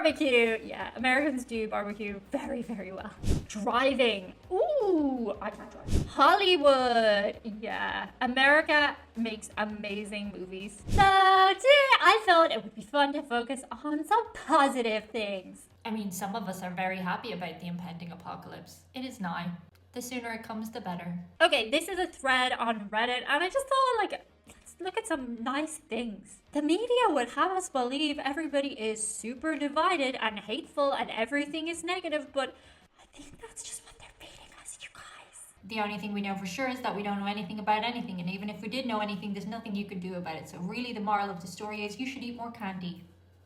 Barbecue. Yeah, Americans do barbecue very, very well. Driving. Ooh, I can't drive. Hollywood. Yeah, America makes amazing movies. So today I thought it would be fun to focus on some positive things. I mean, some of us are very happy about the impending apocalypse. It is now. The sooner it comes, the better. Okay, this is a thread on Reddit, and I just thought, like, let's look at some nice things. The media would have us believe everybody is super divided and hateful and everything is negative, but I think that's just what they're feeding us, you guys. The only thing we know for sure is that we don't know anything about anything, and even if we did know anything, there's nothing you could do about it. So really the moral of the story is you should eat more candy.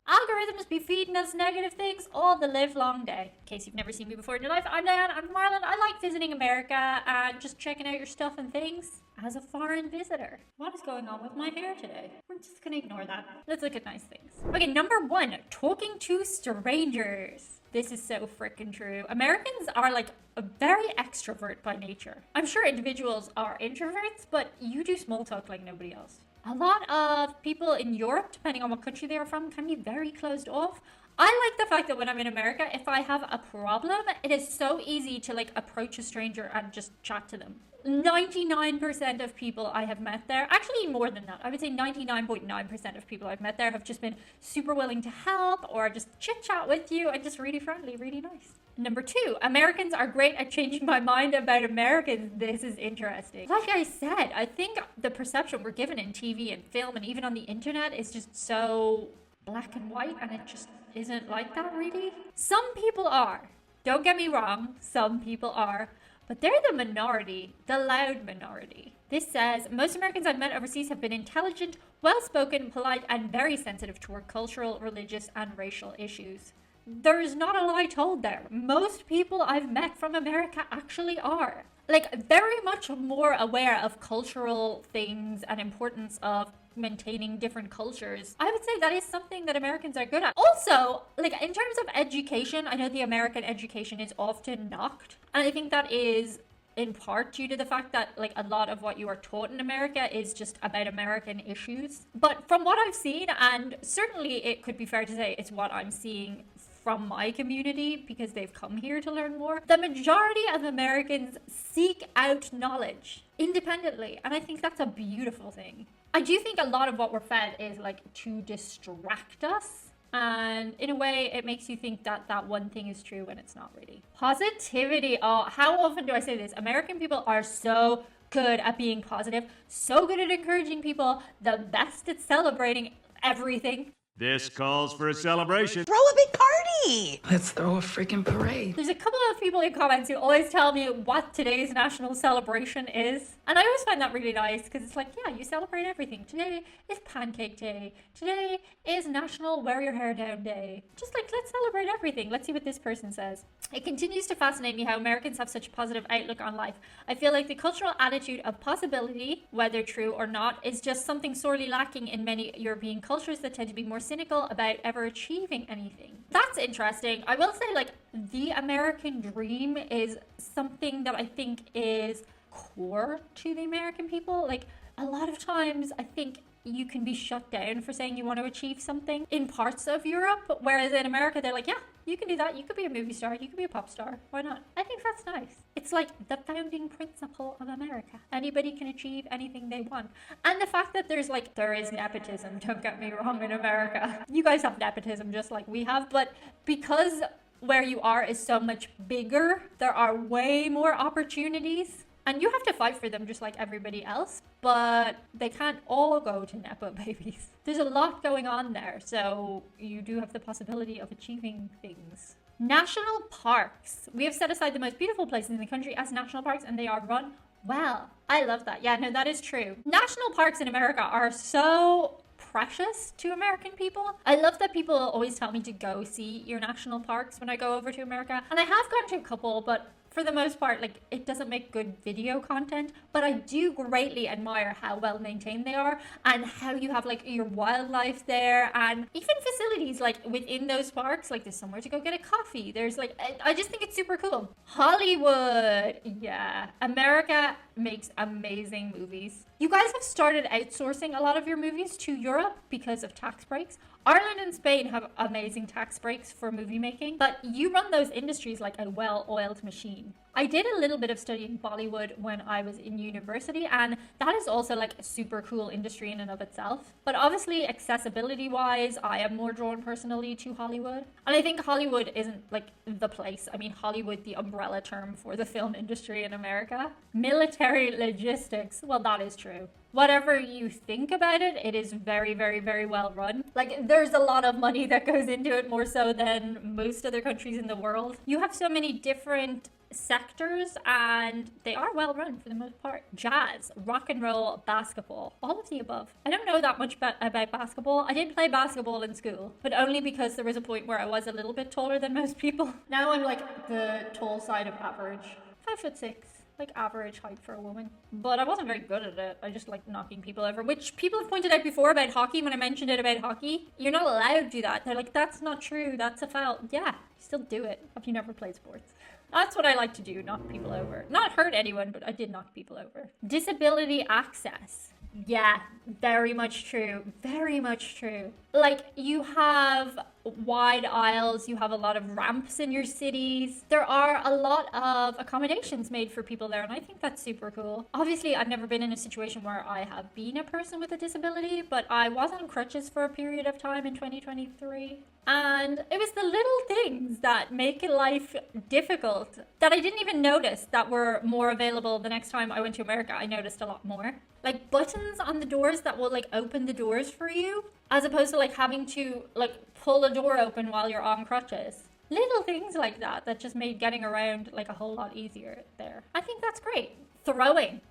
Algorithms be feeding us negative things all the live long day. In case you've never seen me before in your life, I'm Diane, I'm from Ireland. I like visiting America and just checking out your stuff and things as a foreign visitor. What is going on with my hair today? We're just gonna ignore that. Let's look at nice things. Okay, number 1, talking to strangers. This is so freaking true. Americans are like a very extrovert by nature. I'm sure individuals are introverts, but you do small talk like nobody else. A lot of people in Europe, depending on what country they are from, can be very closed off. I like the fact that when I'm in America, if I have a problem, it is so easy to like approach a stranger and just chat to them. 99% of people I have met there, actually more than that, I would say 99.9% of people I've met there have just been super willing to help or just chit chat with you and just really friendly, really nice. Number 2, Americans are great at changing my mind about Americans. This is interesting. Like I said, I think the perception we're given in TV and film and even on the internet is just so black and white, and it just isn't like that really. Some people are. Don't get me wrong, some people are. But they're the minority, the loud minority. This says, most Americans I've met overseas have been intelligent, well-spoken, polite, and very sensitive toward cultural, religious, and racial issues. There's not a lie told there. Most people I've met from America actually are. Like, very much more aware of cultural things and importance of maintaining different cultures. I would say that is something that Americans are good at. Also, like in terms of education, I know the American education is often knocked. And I think that is in part due to the fact that like a lot of what you are taught in America is just about American issues. But from what I've seen, and certainly it could be fair to say it's what I'm seeing from my community because they've come here to learn more, the majority of Americans seek out knowledge independently. And I think that's a beautiful thing. I do think a lot of what we're fed is like to distract us. And in a way, it makes you think that that one thing is true when it's not really. Positivity. Oh, how often do I say this? American people are so good at being positive, so good at encouraging people, the best at celebrating everything. This calls for a celebration. Throw a big party! Let's throw a freaking parade. There's a couple of people in comments who always tell me what today's national celebration is. And I always find that really nice because it's like, yeah, you celebrate everything. Today is Pancake Day. Today is National Wear Your Hair Down Day. Just like, let's celebrate everything. Let's see what this person says. It continues to fascinate me how Americans have such a positive outlook on life. I feel like the cultural attitude of possibility, whether true or not, is just something sorely lacking in many European cultures that tend to be more cynical about ever achieving anything. That's interesting. I will say, like, the American dream is something that I think is core to the American people. Like, a lot of times I think you can be shut down for saying you want to achieve something in parts of Europe, whereas in America they're like, yeah, you can do that. You could be a movie star. You could be a pop star. Why not? I think that's nice. It's like the founding principle of America. Anybody can achieve anything they want. And the fact that there is nepotism, don't get me wrong, in America. You guys have nepotism just like we have, but because where you are is so much bigger, there are way more opportunities. And you have to fight for them just like everybody else, but they can't all go to Nepo babies. There's a lot going on there, so you do have the possibility of achieving things. National parks. We have set aside the most beautiful places in the country as national parks, and they are run well. I love that. Yeah, no, that is true. National parks in America are so precious to American people. I love that people always tell me to go see your national parks when I go over to America. And I have gone to a couple, but for the most part, like, it doesn't make good video content, but I do greatly admire how well maintained they are and how you have like your wildlife there, and even facilities like within those parks, like there's somewhere to go get a coffee. There's like, I just think it's super cool. Hollywood. Yeah, America makes amazing movies. You guys have started outsourcing a lot of your movies to Europe because of tax breaks. Ireland and Spain have amazing tax breaks for movie making, but you run those industries like a well-oiled machine. I did a little bit of studying Bollywood when I was in university, and that is also like a super cool industry in and of itself. But obviously, accessibility wise, I am more drawn personally to Hollywood. And I think Hollywood isn't like the place. I mean, Hollywood, the umbrella term for the film industry in America. Military logistics, well, that is true. Whatever you think about it, it is very, very, very well run. Like, there's a lot of money that goes into it, more so than most other countries in the world. You have so many different sectors, and they are well run for the most part. Jazz, rock and roll, basketball, all of the above. I don't know that much about basketball. I did play basketball in school, but only because there was a point where I was a little bit taller than most people. Now I'm like the tall side of average. 5'6". Like average height for a woman. But I wasn't very good at it. I just like knocking people over, which people have pointed out before about hockey. When I mentioned it about hockey, you're not allowed to do that. They're like, that's not true, that's a foul. Yeah, you still do it if you never played sports. That's what I like to do, knock people over. Not hurt anyone, but I did knock people over. Disability access. Yeah, very much true. Very much true. Like, you have wide aisles, you have a lot of ramps in your cities. There are a lot of accommodations made for people there, and I think that's super cool. Obviously, I've never been in a situation where I have been a person with a disability, but I was on crutches for a period of time in 2023. And it was the little things that make life difficult that I didn't even notice that were more available the next time I went to America. I noticed a lot more. Like buttons on the doors that will like open the doors for you, as opposed to like having to like pull a door open while you're on crutches. Little things like that that just made getting around like a whole lot easier there. I think that's great. Throwing.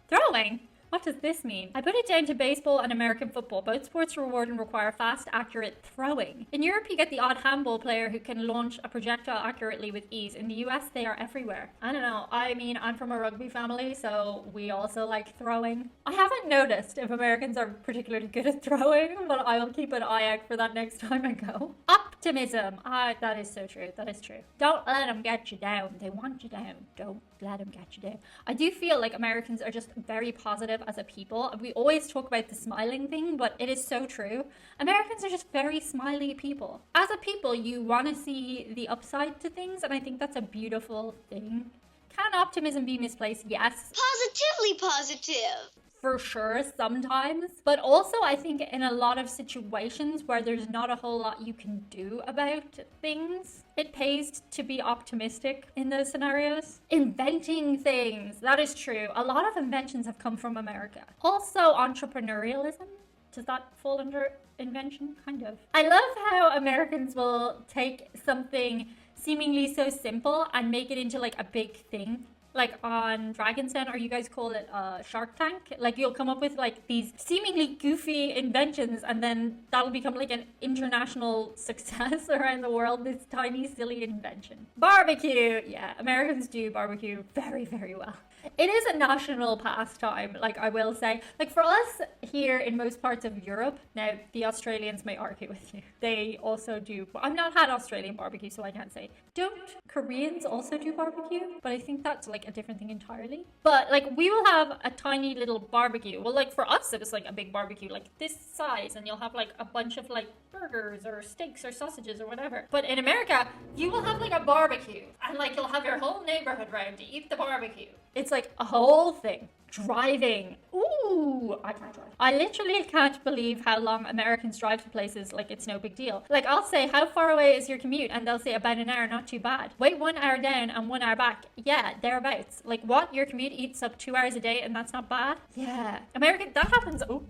What does this mean? I put it down to baseball and American football. Both sports reward and require fast, accurate throwing. In Europe, you get the odd handball player who can launch a projectile accurately with ease. In the US, they are everywhere. I don't know. I mean, I'm from a rugby family, so we also like throwing. I haven't noticed if Americans are particularly good at throwing, but I will keep an eye out for that next time I go. Optimism. That is so true. That is true. Don't let them get you down. They want you down. Don't let them get you down. I do feel like Americans are just very positive as a people. We always talk about the smiling thing, but it is so true. Americans are just very smiley people. As a people, you want to see the upside to things, and I think that's a beautiful thing. Can optimism be misplaced? Yes. Positively positive. For sure, sometimes. But also, I think in a lot of situations where there's not a whole lot you can do about things, it pays to be optimistic in those scenarios. Inventing things. That is true. A lot of inventions have come from America. Also, entrepreneurialism. Does that fall under invention? Kind of. I love how Americans will take something seemingly so simple and make it into like a big thing. Like on Dragon's Den, or you guys call it Shark Tank. Like you'll come up with like these seemingly goofy inventions, and then that'll become like an international success around the world, this tiny silly invention. Barbecue. Yeah, Americans do barbecue very, very well. It is a national pastime, like I will say. Like for us here in most parts of Europe, now the Australians may argue with you. They also do. I've not had Australian barbecue, so I can't say. Don't Koreans also do barbecue? But I think that's like a different thing entirely. But like we will have a tiny little barbecue. Well, like for us, it was like a big barbecue, like this size, and you'll have like a bunch of like burgers or steaks or sausages or whatever. But in America, you will have like a barbecue, and like you'll have your whole neighborhood round to eat the barbecue. It's like a whole thing. Driving. Ooh, I can't drive. I literally can't believe how long Americans drive to places like it's no big deal. Like I'll say, how far away is your commute? And they'll say about an hour, not too bad. Wait 1 hour down and 1 hour back. Yeah, thereabouts. Like what? Your commute eats up 2 hours a day and that's not bad? Yeah. American, that happens. Oh.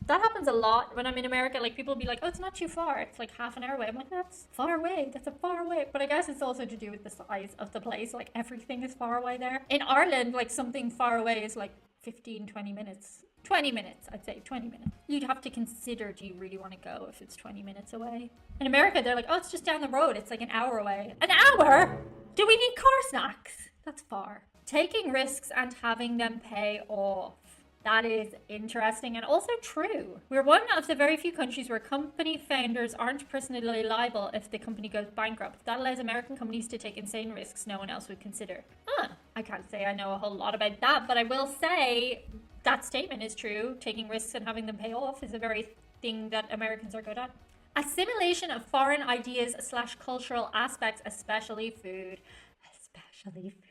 That happens a lot when I'm in America. Like people will be like, oh, it's not too far. It's like half an hour away. I'm like, that's far away. That's a far away. But I guess it's also to do with the size of the place. Like everything is far away there. In Ireland, like something far away is like 15, 20 minutes. 20 minutes, I'd say 20 minutes. You'd have to consider, do you really want to go if it's 20 minutes away? In America, they're like, oh, it's just down the road. It's like an hour away. An hour? Do we need car snacks? That's far. Taking risks and having them pay off. That is interesting and also true. We're one of the very few countries where company founders aren't personally liable if the company goes bankrupt. That allows American companies to take insane risks no one else would consider. I can't say I know a whole lot about that, but I will say that statement is true. Taking risks and having them pay off is a very thing that Americans are good at. Assimilation of foreign ideas / cultural aspects, especially food. Especially food.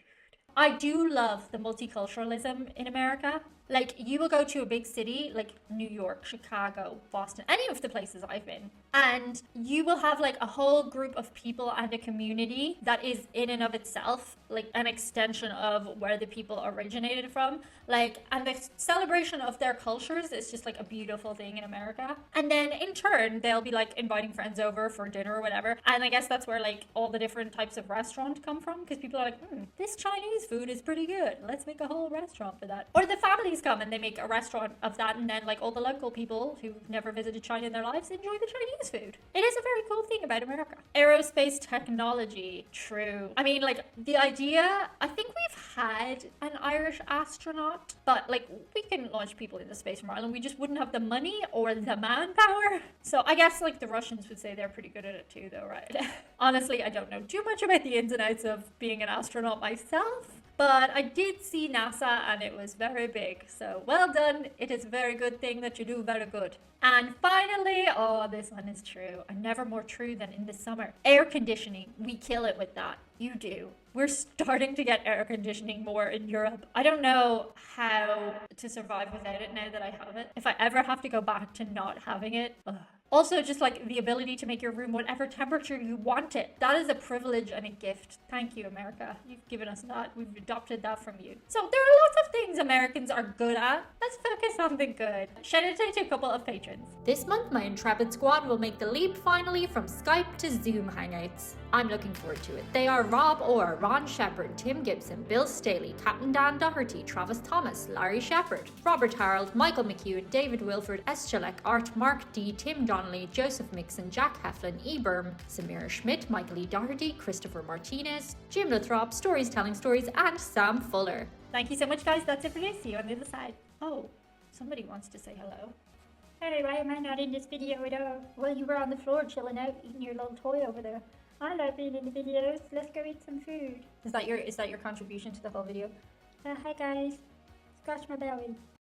I do love the multiculturalism in America. Like, you will go to a big city like New York, Chicago, Boston, any of the places I've been, and you will have like a whole group of people and a community that is in and of itself like an extension of where the people originated from. Like, and the celebration of their cultures is just like a beautiful thing in America. And then in turn, they'll be like inviting friends over for dinner or whatever. And I guess that's where like all the different types of restaurant come from, because people are like, this Chinese food is pretty good. Let's make a whole restaurant for that. Or the families come and they make a restaurant of that, and then like all the local people who've never visited China in their lives enjoy the Chinese food. It is a very cool thing about America. Aerospace technology, true. I mean, like, the idea, I think we've had an Irish astronaut, but like, we couldn't launch people into space from Ireland. We just wouldn't have the money or the manpower. So I guess like the Russians would say they're pretty good at it too, though, right? Honestly, I don't know too much about the ins and outs of being an astronaut myself, but I did see NASA and it was very big. So well done. It is a very good thing that you do very good. And finally, oh, this one is true. And never more true than in the summer. Air conditioning. We kill it with that. You do. We're starting to get air conditioning more in Europe. I don't know how to survive without it now that I have it. If I ever have to go back to not having it, ugh. Also, just like the ability to make your room whatever temperature you want it. That is a privilege and a gift. Thank you, America. You've given us that. We've adopted that from you. So there are lots of things Americans are good at. Let's focus on the good. Shout out to a couple of patrons. This month, my intrepid squad will make the leap finally from Skype to Zoom Hangouts. I'm looking forward to it. They are Rob Orr, Ron Shepherd, Tim Gibson, Bill Staley, Captain Dan Doherty, Travis Thomas, Larry Shepherd, Robert Harold, Michael McEwen, David Wilford, S. Shalek, Art, Mark D, Tim Donnelly, Joseph Mixon, Jack Heflin, E. Berm, Samira Schmidt, Michael E. Doherty, Christopher Martinez, Jim Lathrop, Stories Telling Stories, and Sam Fuller. Thank you so much, guys. That's it for today. See you on the other side. Oh, somebody wants to say hello. Hey, why am I not in this video at all? Well, you were on the floor chilling out, eating your little toy over there. I love being in the videos. Let's go eat some food. Is that your contribution to the whole video? Hi guys. Scratch my belly.